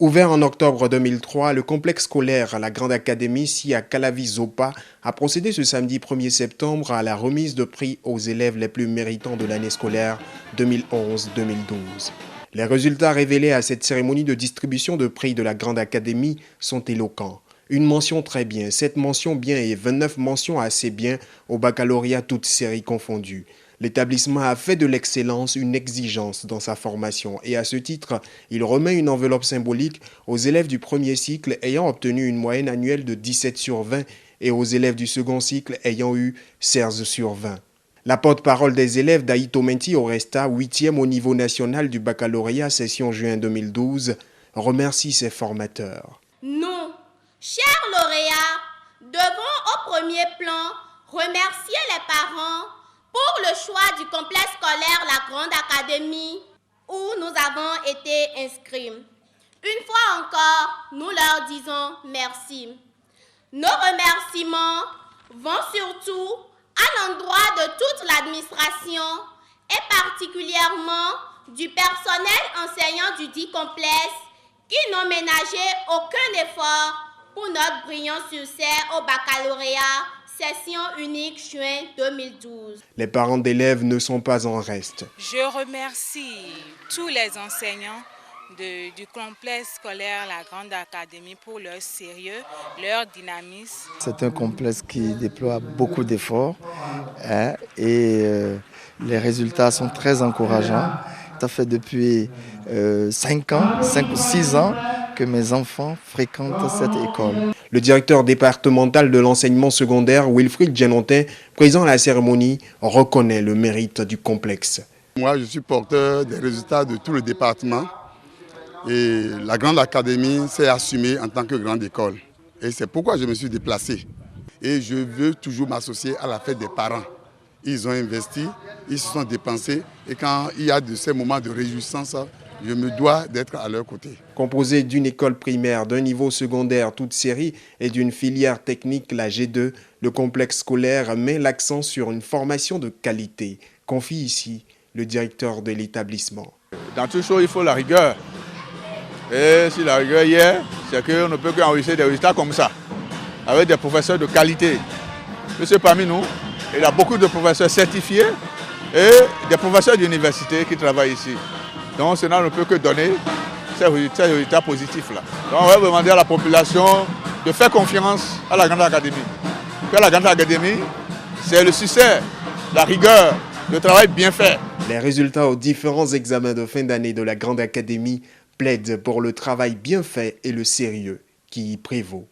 Ouvert en octobre 2003, le complexe scolaire à la Grande Académie, ici à Calavi-Zopa, a procédé ce samedi 1er septembre à la remise de prix aux élèves les plus méritants de l'année scolaire 2011-2012. Les résultats révélés à cette cérémonie de distribution de prix de la Grande Académie sont éloquents. Une mention très bien, 7 mentions bien et 29 mentions assez bien au baccalauréat toutes séries confondues. L'établissement a fait de l'excellence une exigence dans sa formation et à ce titre, il remet une enveloppe symbolique aux élèves du premier cycle ayant obtenu une moyenne annuelle de 17 sur 20 et aux élèves du second cycle ayant eu 16 sur 20. La porte-parole des élèves d'Aïto Menti Oresta, 8e au niveau national du baccalauréat session juin 2012, remercie ses formateurs. Nous, chers lauréats, devons au premier plan remercier les parents pour le choix du complexe scolaire La Grande Académie où nous avons été inscrits. Une fois encore, nous leur disons merci. Nos remerciements vont surtout à l'endroit de toute l'administration et particulièrement du personnel enseignant du dit complexe qui n'ont ménagé aucun effort pour notre brillant succès au baccalauréat session unique juin 2012. Les parents d'élèves ne sont pas en reste. Je remercie tous les enseignants du complexe scolaire La Grande Académie pour leur sérieux, leur dynamisme. C'est un complexe qui déploie beaucoup d'efforts et les résultats sont très encourageants. Ça fait depuis 5 ou 6 ans que mes enfants fréquentent cette école. Le directeur départemental de l'enseignement secondaire, Wilfried Genontin, présent à la cérémonie, reconnaît le mérite du complexe. Moi, je suis porteur des résultats de tout le département et la Grande Académie s'est assumée en tant que grande école. Et c'est pourquoi je me suis déplacé. Et je veux toujours m'associer à la fête des parents. Ils ont investi, ils se sont dépensés et quand il y a de ces moments de réjouissance, je me dois d'être à leur côté. Composé d'une école primaire, d'un niveau secondaire toute série et d'une filière technique, la G2, le complexe scolaire met l'accent sur une formation de qualité, confie ici le directeur de l'établissement. Dans toute chose, il faut la rigueur. Et si la rigueur y est, c'est qu'on ne peut qu'enregistrer des résultats comme ça, avec des professeurs de qualité. Monsieur parmi nous, il y a beaucoup de professeurs certifiés et des professeurs d'université qui travaillent ici. Donc cela ne peut que donner ces résultats positifs-là. Donc on va demander à la population de faire confiance à la Grande Académie. Que la Grande Académie, c'est le succès, la rigueur, le travail bien fait. Les résultats aux différents examens de fin d'année de la Grande Académie plaident pour le travail bien fait et le sérieux qui y prévaut.